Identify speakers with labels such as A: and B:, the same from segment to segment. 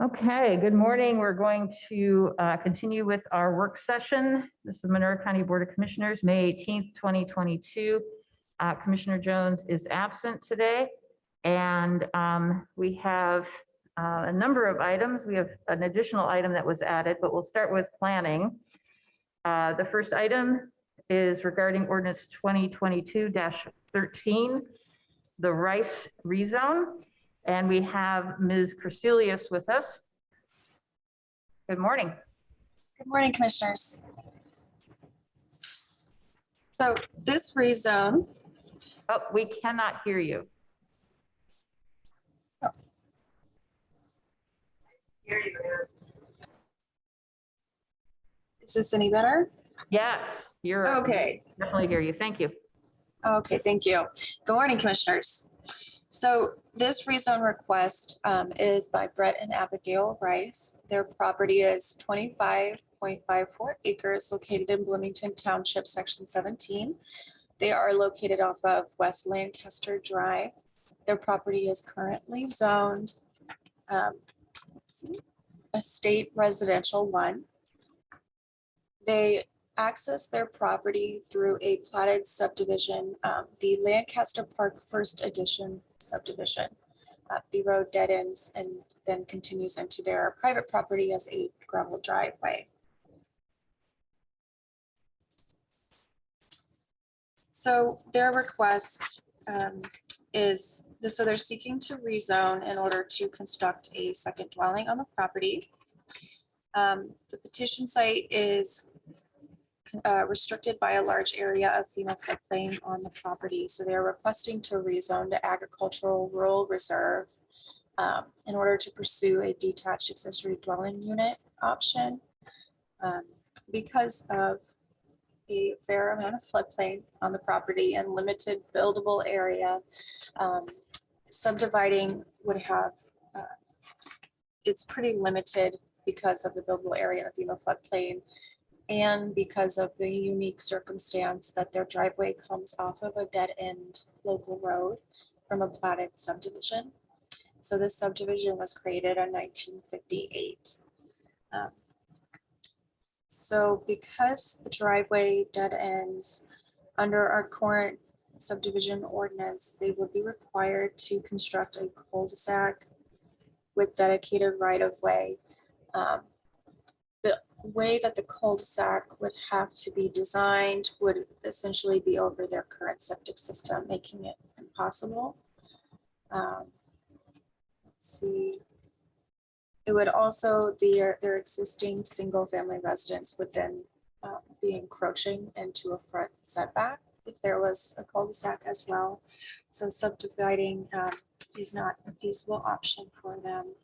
A: Okay, good morning. We're going to continue with our work session. This is the Monroe County Board of Commissioners, May 18th, 2022. Commissioner Jones is absent today, and we have a number of items. We have an additional item that was added, but we'll start with planning. The first item is regarding ordinance 2022-13, the Rice rezone. And we have Ms. Crecelius with us. Good morning.
B: Good morning, commissioners. So this rezone.
A: Oh, we cannot hear you.
B: Oh. Is this any better?
A: Yes, you're
B: okay.
A: Definitely hear you. Thank you.
B: Okay, thank you. Good morning, commissioners. So this rezone request is by Brett and Abigail Rice. Their property is 25.54 acres located in Bloomington Township, Section 17. They are located off of West Lancaster Drive. Their property is currently zoned Estate Residential 1. They access their property through a platted subdivision, the Lancaster Park First Edition subdivision. The road dead ends and then continues into their private property as a gravel driveway. So their request is this, so they're seeking to rezone in order to construct a second dwelling on the property. The petition site is restricted by a large area of FEMA floodplain on the property. So they're requesting to rezone to agricultural rural reserve in order to pursue a detached accessory dwelling unit option. Because of a fair amount of floodplain on the property and limited buildable area, subdividing would have, it's pretty limited because of the buildable area in the FEMA floodplain, and because of the unique circumstance that their driveway comes off of a dead-end local road from a platted subdivision. So this subdivision was created in 1958. So because the driveway dead ends under our current subdivision ordinance, they would be required to construct a cul-de-sac with dedicated right-of-way. The way that the cul-de-sac would have to be designed would essentially be over their current septic system, making it impossible. Let's see. It would also, their existing single family residence would then be encroaching into a front setback if there was a cul-de-sac as well. So subdividing is not a feasible option for them.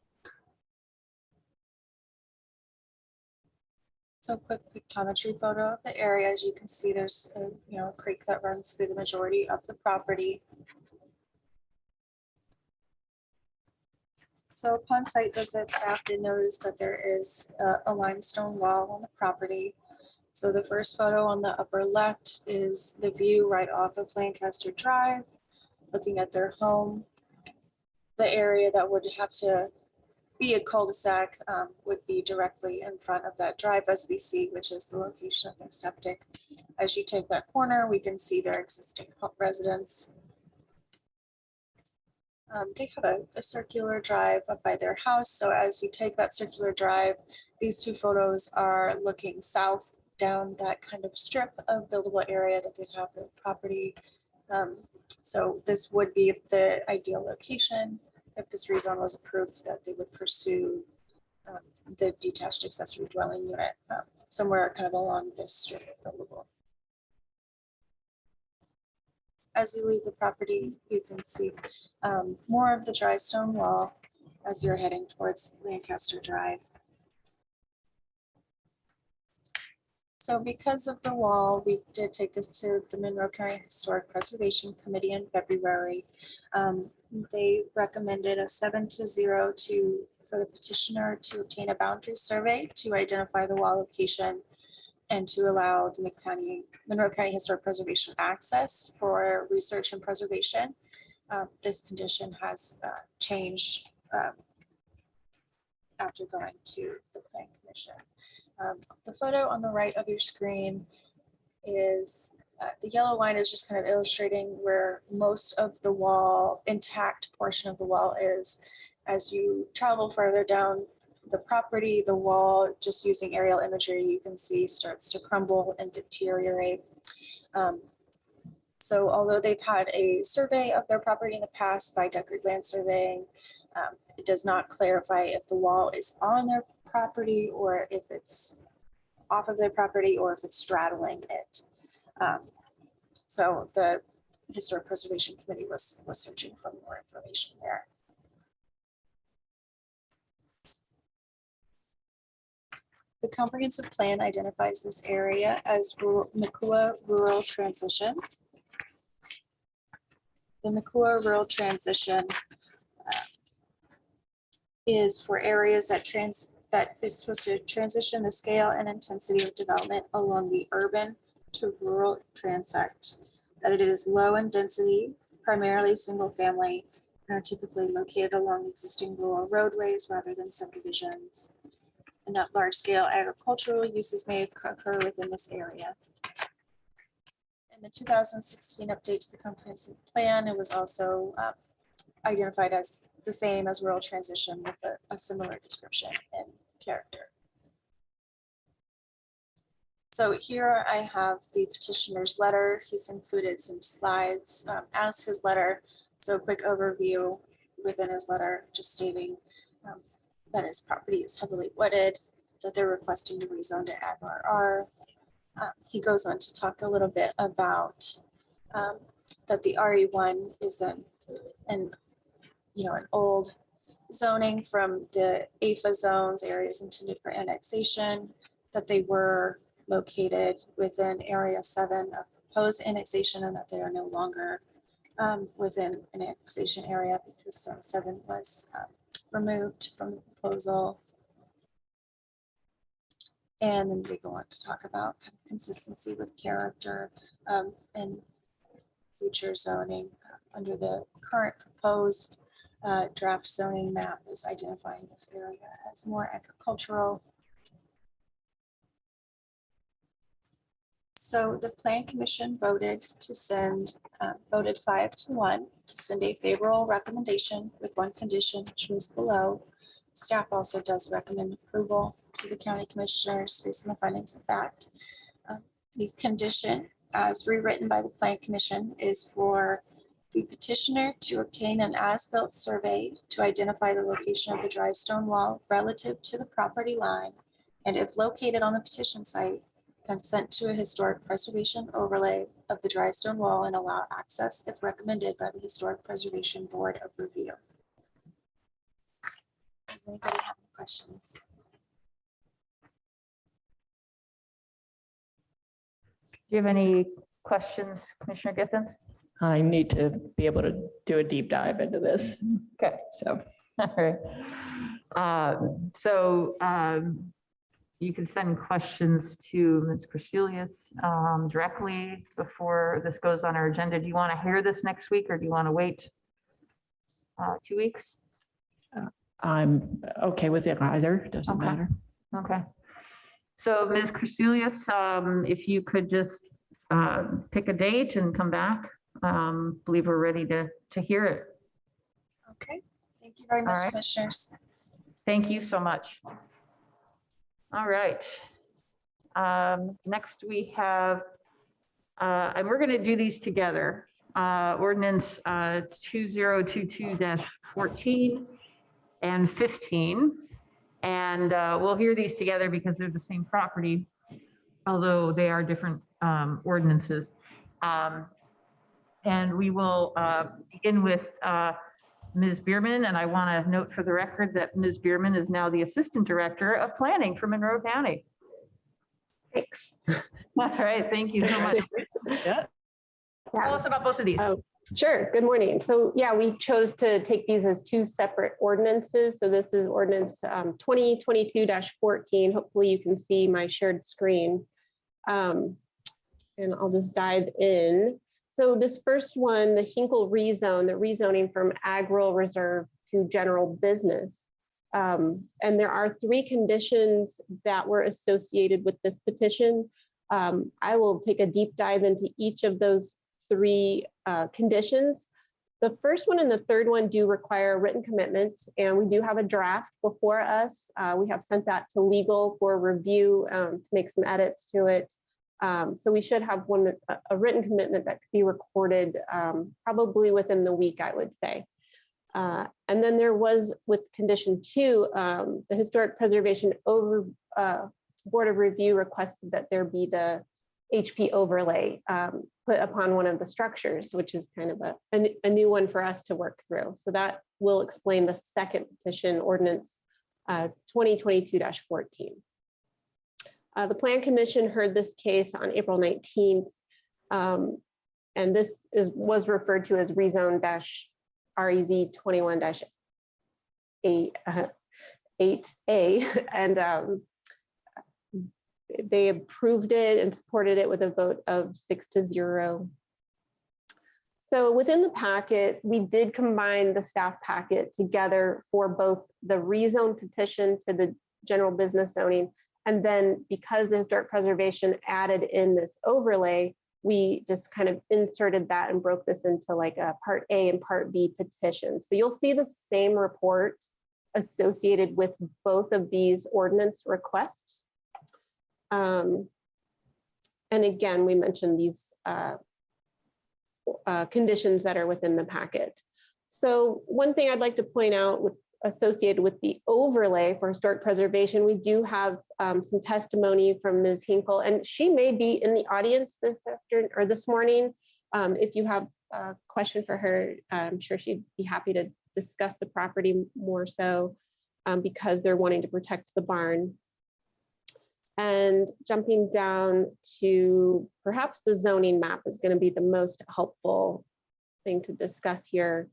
B: So quick pictometry photo of the area. As you can see, there's a creek that runs through the majority of the property. So upon site visit, staff did notice that there is a limestone wall on the property. So the first photo on the upper left is the view right off of Lancaster Drive, looking at their home. The area that would have to be a cul-de-sac would be directly in front of that drive as we see, which is the location of their septic. As you take that corner, we can see their existing residence. They have a circular drive up by their house. So as you take that circular drive, these two photos are looking south down that kind of strip of buildable area that they'd have their property. So this would be the ideal location if this rezone was approved, that they would pursue the detached accessory dwelling unit somewhere kind of along this strip of buildable. As you leave the property, you can see more of the dry stone wall as you're heading towards Lancaster Drive. So because of the wall, we did take this to the Monroe County Historic Preservation Committee in February. They recommended a 7-0 for the petitioner to obtain a boundary survey to identify the wall location and to allow the Monroe County Historic Preservation access for research and preservation. This condition has changed after going to the Plan Commission. The photo on the right of your screen is the yellow line is just kind of illustrating where most of the wall, intact portion of the wall is. As you travel further down the property, the wall, just using aerial imagery, you can see starts to crumble and deteriorate. So although they've had a survey of their property in the past by Deckard Land Surveying, it does not clarify if the wall is on their property or if it's off of their property or if it's straddling it. So the Historic Preservation Committee was searching for more information there. The comprehensive plan identifies this area as Makua Rural Transition. The Makua Rural Transition is for areas that is supposed to transition the scale and intensity of development along the urban to rural transect, that it is low in density, primarily single family, and are typically located along existing rural roadways rather than subdivisions, and that large scale agricultural uses may occur within this area. In the 2016 update to the comprehensive plan, it was also identified as the same as rural transition with a similar description and character. So here I have the petitioner's letter. He's included some slides as his letter. So a quick overview within his letter, just stating that his property is heavily wooded, that they're requesting to rezone to Ag RR. He goes on to talk a little bit about that the RE1 is an old zoning from the AFA zones, areas intended for annexation, that they were located within Area 7 of proposed annexation, and that they are no longer within an annexation area because Zone 7 was removed from the proposal. And then they go on to talk about kind of consistency with character and future zoning under the current proposed draft zoning map is identifying this area as more agricultural. So the Plan Commission voted 5-1 to send a favorable recommendation with one condition, which was below. Staff also does recommend approval to the county commissioners based on the findings of fact. The condition as rewritten by the Plan Commission is for the petitioner to obtain an as-built survey to identify the location of the dry stone wall relative to the property line, and if located on the petition site, consent to a historic preservation overlay of the dry stone wall and allow access if recommended by the Historic Preservation Board of Review. Does anybody have any questions?
A: Do you have any questions, Commissioner Githens?
C: I need to be able to do a deep dive into this.
A: Okay.
C: So,
A: All right. You can send questions to Ms. Crecelius directly before this goes on our agenda. Do you want to hear this next week or do you want to wait 2 weeks?
C: I'm okay with it either. Doesn't
A: Okay.
C: matter.
A: Okay. So Ms. Crecelius, if you could just pick a date and come back, believe we're ready to hear it.
B: Okay, thank you very much,
A: All right.
B: commissioners.
A: Thank you so much. All right. Next we have, and we're going to do these together. Ordinance 2022-14 and 15. And we'll hear these together because they're the same property, although they are different ordinances. And we will begin with Ms. Bierman, and I want to note for the record that Ms. Bierman is now the Assistant Director of Planning for Monroe County.
D: Thanks.
A: All right, thank you so much.
C: Yeah.
A: Tell us about both of these.
D: Oh, sure. Good morning. So yeah, we chose to take these as two separate ordinances. So this is ordinance 2022-14. Hopefully you can see my shared screen. And I'll just dive in. So this first one, the Hinkle rezone, the rezoning from ag rural reserve to general business. And there are 3 conditions that were associated with this petition. I will take a deep dive into each of those 3 conditions. The first one and the third one do require written commitments, and we do have a draft before us. We have sent that to legal for review to make some edits to it. So we should have a written commitment that could be recorded probably within the week, I would say. And then there was, with condition 2, the Historic Preservation Board of Review requested that there be the HP overlay put upon one of the structures, which is kind of a new one for us to work through. So that will explain the second petition, ordinance 2022-14. The Plan Commission heard this case on April 19th, and this was referred to as Rezone-REZ 21-8A, and they approved it and supported it with a vote of 6-0. So within the packet, we did combine the staff packet together for both the rezone petition to the general business zoning. And then because the historic preservation added in this overlay, we just kind of inserted that and broke this into like a part A and part B petition. So you'll see the same report associated with both of these ordinance requests. And again, we mentioned these conditions that are within the packet. So one thing I'd like to point out associated with the overlay for historic preservation, we do have some testimony from Ms. Hinkle, and she may be in the audience this afternoon or this morning. If you have a question for her, I'm sure she'd be happy to discuss the property more so because they're wanting to protect the barn. And jumping down to perhaps the zoning map is going to be the most helpful thing to discuss here.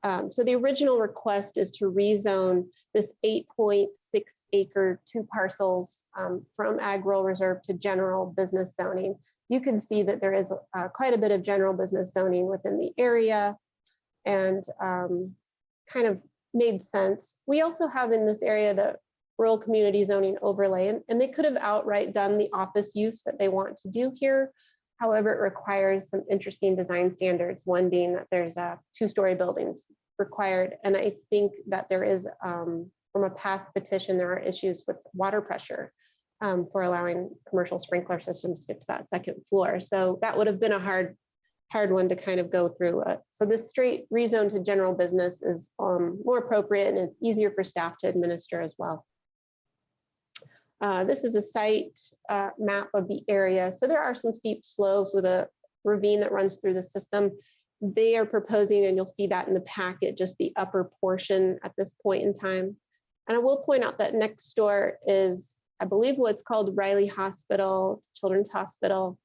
D: So the original request is to rezone this 8.6 acre 2 parcels from Ag Rural Reserve to general business zoning. You can see that there is quite a bit of general business zoning within the area, and kind of made sense. We also have in this area the rural community zoning overlay, and they could have outright done the office use that they want to do here. However, it requires some interesting design standards, one being that there's 2-story buildings required. And I think that there is, from a past petition, there are issues with water pressure for allowing commercial sprinkler systems to get to that 2nd floor. So that would have been a hard one to kind of go through. So this straight rezone to general business is more appropriate, and it's easier for staff to administer as well. This is a site map of the area. So there are some steep slopes with a ravine that runs through the system. They are proposing, and you'll see that in the packet, just the upper portion at this point in time. And I will point out that next door is, I believe, what's called Riley Hospital, it's Children's Hospital.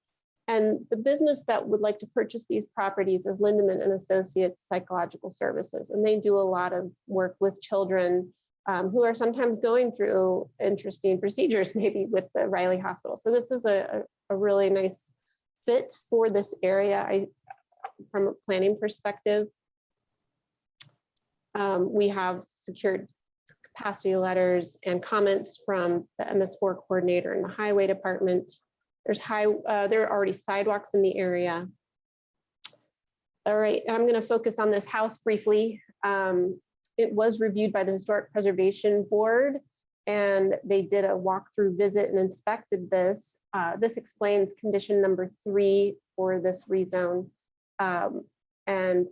D: And the business that would like to purchase these properties is Lindemann and Associates Psychological Services. And they do a lot of work with children who are sometimes going through interesting procedures, maybe with the Riley Hospital. So this is a really nice fit for this area from a planning perspective. We have secured capacity letters and comments from the MS4 coordinator and the highway department. There are already sidewalks in the area. All right, I'm going to focus on this house briefly. It was reviewed by the Historic Preservation Board, and they did a walkthrough visit and inspected this. This explains condition number 3 for this rezone, and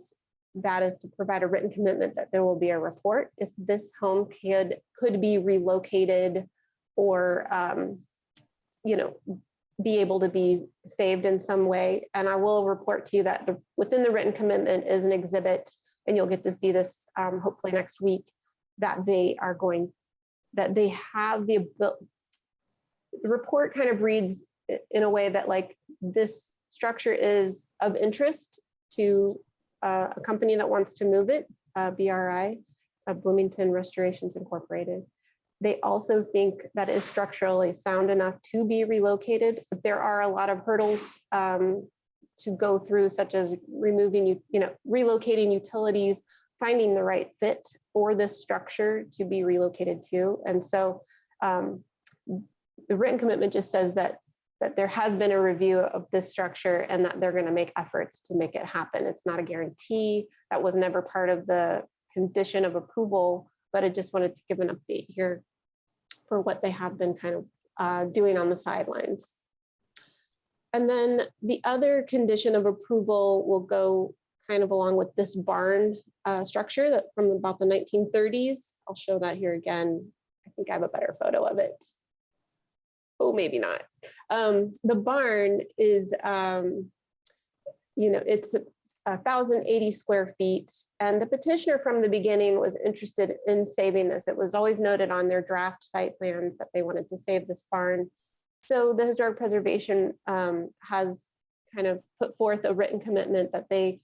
D: that is to provide a written commitment that there will be a report if this home could be relocated or be able to be saved in some way. And I will report to you that within the written commitment is an exhibit, and you'll get to see this hopefully next week, that they have the report kind of reads in a way that like this structure is of interest to a company that wants to move it, BRI, Bloomington Restorations Incorporated. They also think that it is structurally sound enough to be relocated, but there are a lot of hurdles to go through, such as relocating utilities, finding the right fit for this structure to be relocated to. And so the written commitment just says that there has been a review of this structure and that they're going to make efforts to make it happen. It's not a guarantee. That was never part of the condition of approval, but I just wanted to give an update here for what they have been kind of doing on the sidelines. And then the other condition of approval will go kind of along with this barn structure that from about the 1930s. I'll show that here again. I think I have a better photo of it. Oh, maybe not. The barn is, it's 1,080 square feet. And the petitioner from the beginning was interested in saving this. It was always noted on their draft site plans that they wanted to save this barn. So the Historic Preservation has kind of put forth a written commitment that they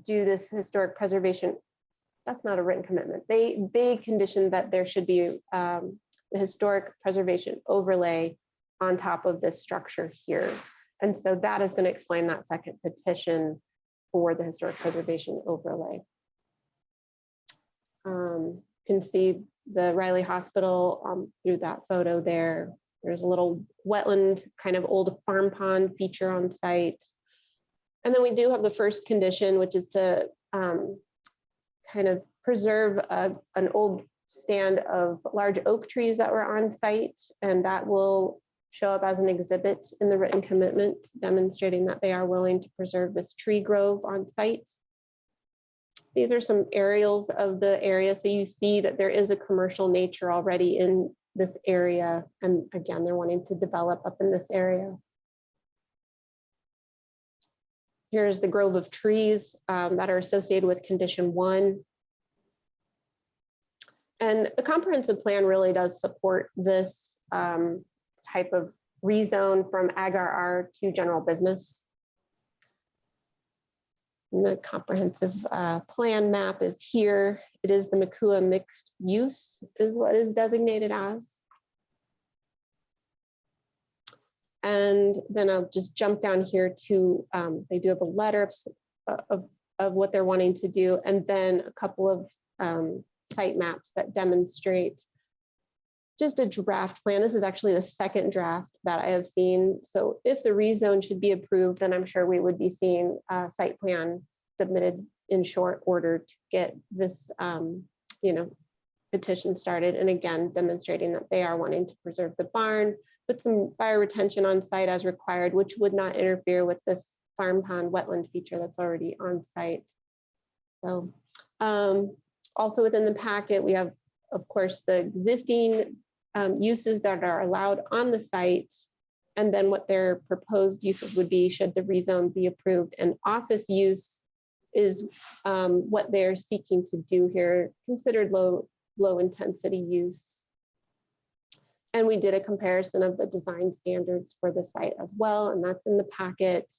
D: do this historic preservation. That's not a written commitment. They conditioned that there should be the historic preservation overlay on top of this structure here. And so that is going to explain that second petition for the historic preservation overlay. You can see the Riley Hospital through that photo there. There's a little wetland, kind of old farm pond feature on site. And then we do have the first condition, which is to kind of preserve an old stand of large oak trees that were on site, and that will show up as an exhibit in the written commitment, demonstrating that they are willing to preserve this tree grove on site. These are some aerials of the area, so you see that there is a commercial nature already in this area, and again, they're wanting to develop up in this area. Here's the grove of trees that are associated with condition 1. And the comprehensive plan really does support this type of rezone from Ag-RR to general business. And the comprehensive plan map is here. It is the Makua mixed use is what is designated as. And then I'll just jump down here to, they do have a letter of what they're wanting to do, and then a couple of site maps that demonstrate just a draft plan. This is actually the second draft that I have seen. So if the rezone should be approved, then I'm sure we would be seeing a site plan submitted in short order to get this, petition started. And again, demonstrating that they are wanting to preserve the barn, put some fire retention on site as required, which would not interfere with this farm pond wetland feature that's already on site. So also within the packet, we have, of course, the existing uses that are allowed on the site, and then what their proposed uses would be should the rezone be approved. And office use is what they're seeking to do here, considered low intensity use. And we did a comparison of the design standards for the site as well, and that's in the packet.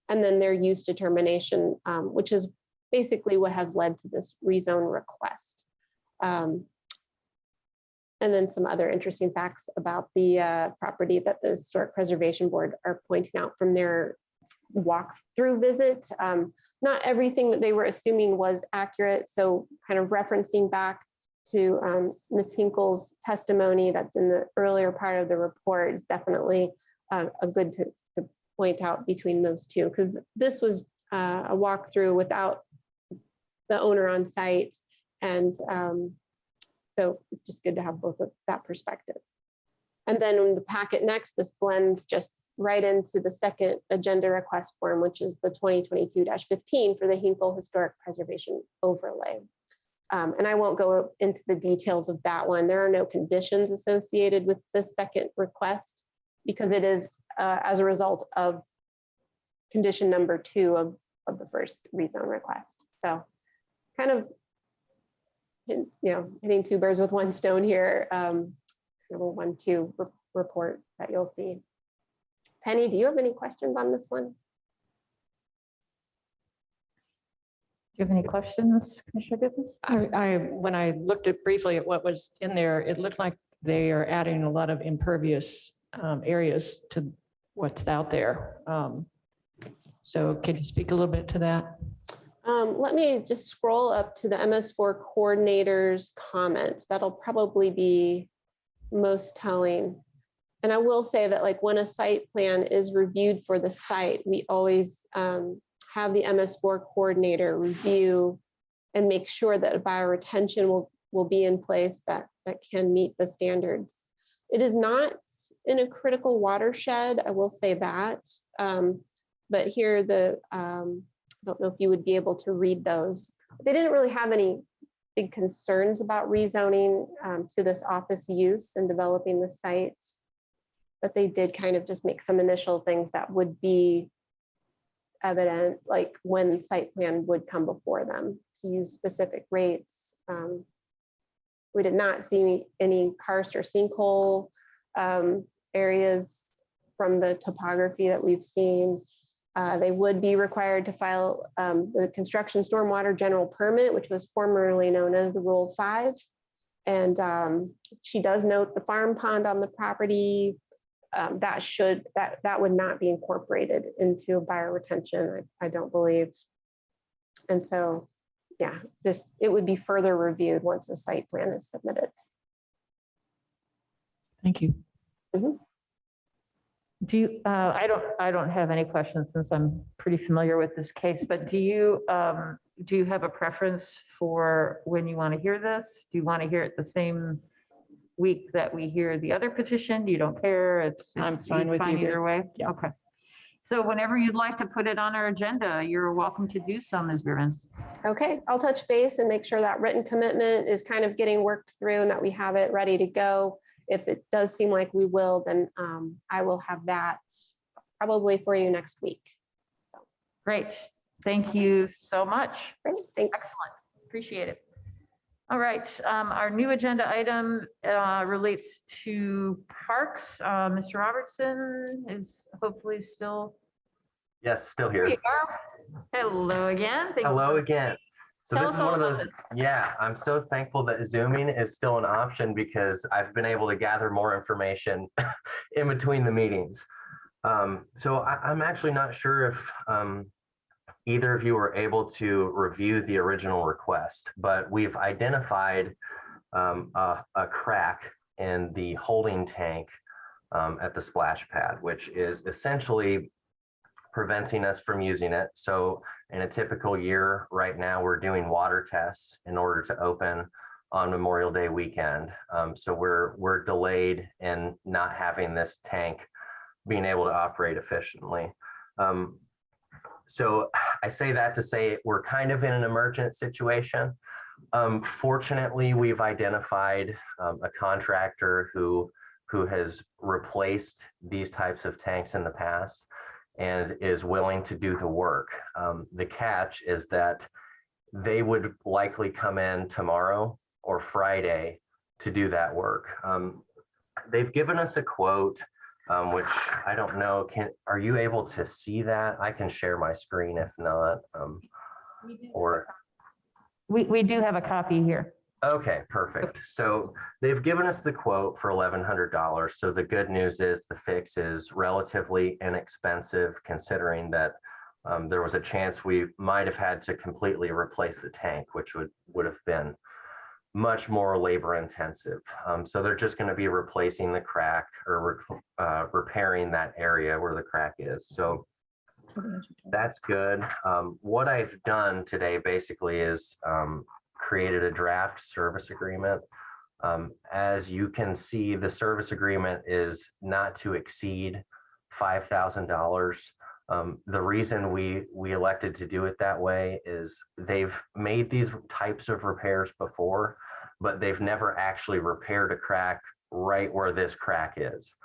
D: And then their use determination, which is basically what has led to this rezone request. And then some other interesting facts about the property that the Historic Preservation Board are pointing out from their walkthrough visit. Not everything that they were assuming was accurate. So kind of referencing back to Ms. Hinkle's testimony that's in the earlier part of the report is definitely a good to point out between those two, because this was a walkthrough without the owner on site. And so it's just good to have both of that perspective. And then in the packet next, this blends just right into the second agenda request form, which is the 2022-15 for the Hinkle Historic Preservation Overlay. And I won't go into the details of that one. There are no conditions associated with this second request because it is as a result of condition number 2 of the first rezone request. So kind of, hitting 2 birds with 1 stone here. Number 1-2 report that you'll see. Penny, do you have any questions on this one?
A: Do you have any questions, Commissioner Githens?
C: When I looked at briefly at what was in there, it looked like they are adding a lot of impervious areas to what's out there. So can you speak a little bit to that?
D: Let me just scroll up to the MS4 coordinator's comments. That'll probably be most telling. And I will say that like when a site plan is reviewed for the site, we always have the MS4 coordinator review and make sure that a bioretention will be in place that can meet the standards. It is not in a critical watershed, I will say that. But here I don't know if you would be able to read those. They didn't really have any big concerns about rezoning to this office use and developing the sites, but they did kind of just make some initial things that would be evident, like when site plan would come before them to use specific rates. We did not see any karst or sinkhole areas from the topography that we've seen. They would be required to file the construction stormwater general permit, which was formerly known as the Rule 5. And she does note the farm pond on the property. That would not be incorporated into a bioretention, I don't believe. And so, yeah, it would be further reviewed once a site plan is submitted.
C: Thank you.
D: Mhm.
A: Do you, I don't have any questions since I'm pretty familiar with this case, but do you have a preference for when you want to hear this? Do you want to hear it the same week that we hear the other petition? You don't care?
C: I'm fine with
A: either way?
C: Yeah.
A: Okay. So whenever you'd like to put it on our agenda, you're welcome to do so, Ms. Bierman.
D: Okay, I'll touch base and make sure that written commitment is kind of getting worked through and that we have it ready to go. If it does seem like we will, then I will have that probably for you next week.
A: Great. Thank you so much.
D: Great, thanks.
A: Excellent. Appreciate it. All right. Our new agenda item relates to parks. Mr. Robertson is hopefully still.
E: Yes, still
A: There
E: here.
A: you go. Hello again. Thank you
E: Hello
A: for-
E: again. So
A: Tell
E: this
A: us
E: is one of
A: all
E: those,
A: about
E: yeah, I'm so thankful that Zooming is still an option because I've been able to gather more information in between the meetings. So I'm actually not sure if either of you were able to review the original request, but we've identified a crack in the holding tank at the splash pad, which is essentially preventing us from using it. So in a typical year right now, we're doing water tests in order to open on Memorial Day weekend. So we're delayed in not having this tank being able to operate efficiently. So I say that to say we're kind of in an emergent situation. Fortunately, we've identified a contractor who has replaced these types of tanks in the past and is willing to do the work. The catch is that they would likely come in tomorrow or Friday to do that work. They've given us a quote, which I don't know, are you able to see that? I can share my screen if not.
A: We do have a copy here.
E: Okay, perfect. So they've given us the quote for $1,100. So the good news is the fix is relatively inexpensive considering that there was a chance we might have had to completely replace the tank, which would have been much more labor intensive. So they're just going to be replacing the crack or repairing that area where the crack is. So that's good. What I've done today basically is created a draft service agreement. As you can see, the service agreement is not to exceed $5,000. The reason we elected to do it that way is they've made these types of repairs before, but they've never actually repaired a crack right where this crack is.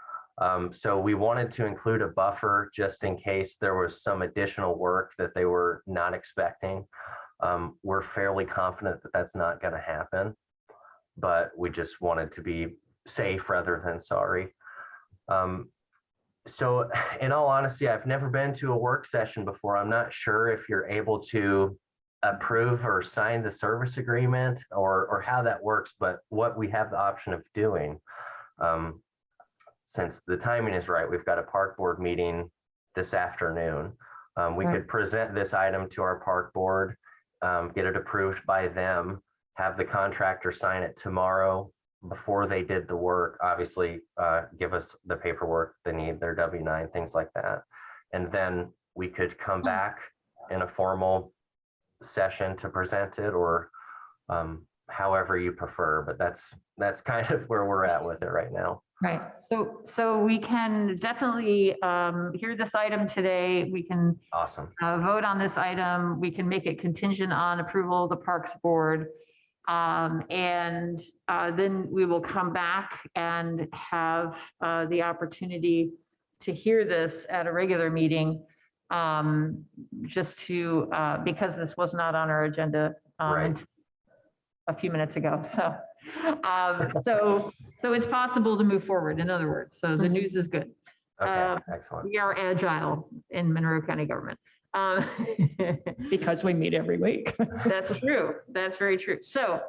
E: So we wanted to include a buffer just in case there was some additional work that they were not expecting. We're fairly confident that that's not going to happen, but we just wanted to be safe rather than sorry. So in all honesty, I've never been to a work session before. I'm not sure if you're able to approve or sign the service agreement or how that works, but what we have the option of doing, since the timing is right, we've got a park board meeting this afternoon. We could present this item to our park board get it approved by them, have the contractor sign it tomorrow before they did the work, obviously, give us the paperwork they need, their W-9, things like that. And then we could come back in a formal session to present it, or however you prefer, but that's kind of where we're at with it right now.
A: Right, so we can definitely hear this item today. We can
E: Awesome.
A: vote on this item. We can make it contingent on approval of the Parks Board. And then we will come back and have the opportunity to hear this at a regular meeting. Just to, because this was not on our agenda
E: Right.
A: a few minutes ago, so it's possible to move forward, in other words, so the news is good.
E: Okay, excellent.
A: We are agile in Monroe County government.
C: Because we meet every week.
A: That's true. That's very true. So,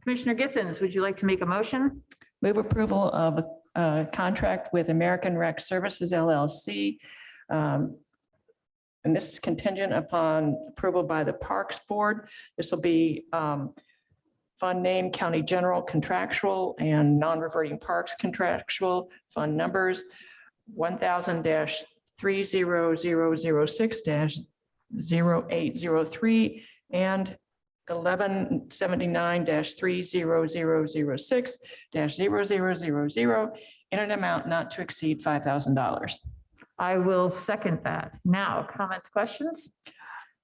A: Commissioner Githens, would you like to make a motion?
C: Move approval of a contract with American Rec Services LLC. And this is contingent upon approval by the Parks Board. This will be fund name, county general contractual, and non-reverting parks contractual, fund numbers 1000-30006-0803 and 1179-30006-0000 in an amount not to exceed $5,000.
A: I will second that. Now, comments, questions?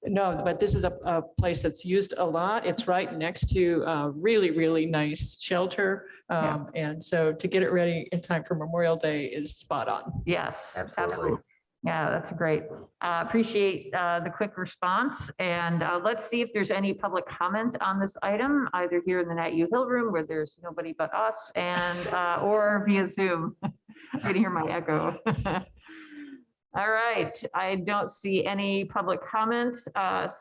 C: No, but this is a place that's used a lot. It's right next to a really, really nice shelter.
A: Yeah.
C: And so to get it ready in time for Memorial Day is spot on.
A: Yes,
E: Absolutely.
A: absolutely. Yeah, that's great. Appreciate the quick response. And let's see if there's any public comment on this item, either here in the Nat U Hill room where there's nobody but us, and or via Zoom. You can hear my echo. All right, I don't see any public comment.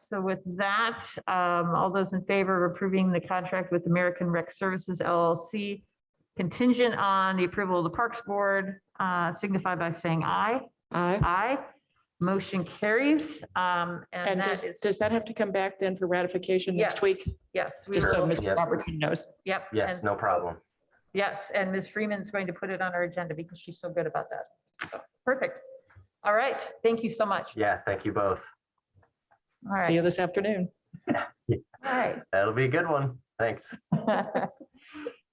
A: So with that, all those in favor of approving the contract with American Rec Services LLC, contingent on the approval of the Parks Board, signify by saying aye.
C: Aye.
A: Aye. Motion carries. And
C: And
A: that is,
C: does that have to come back then for ratification next
A: Yes.
C: week?
A: yes, we
C: Just so
A: will.
C: Mr.
E: Yep.
C: Robertson knows.
A: Yep.
E: Yes,
A: and-
E: no problem.
A: Yes, and Ms. Freeman's going to put it on our agenda because she's so good about that. So, perfect. All right, thank you so much.
E: Yeah, thank you both.
A: All
C: See
A: right,
C: you this afternoon.
A: all right.
E: That'll be a good one. Thanks.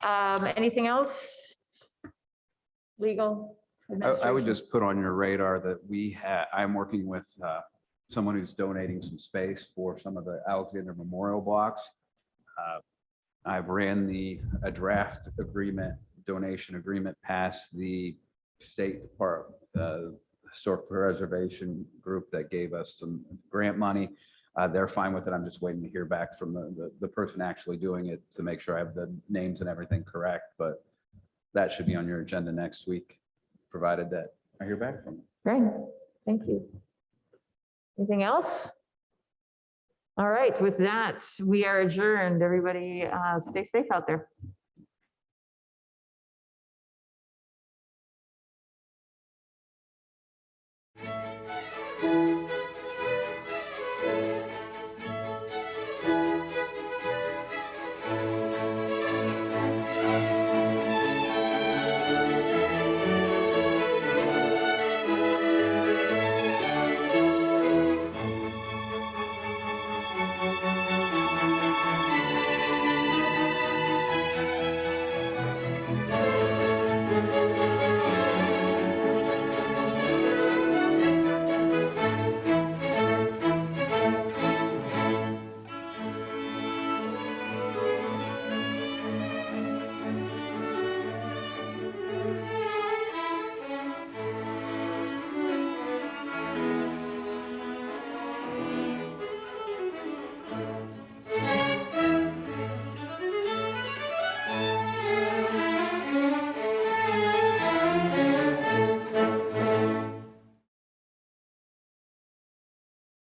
A: Anything else? Legal?
F: I would
A: administration?
F: just put on your radar that I'm working with someone who's donating some space for some of the Alexander Memorial blocks. I've ran a draft agreement, donation agreement past the State Department, Historic Preservation Group that gave us some grant money. They're fine with it. I'm just waiting to hear back from the person actually doing it to make sure I have the names and everything correct, but that should be on your agenda next week, provided that I hear back from them.
A: Great, thank you. Anything else? All right, with that, we are adjourned. Everybody stay safe out there.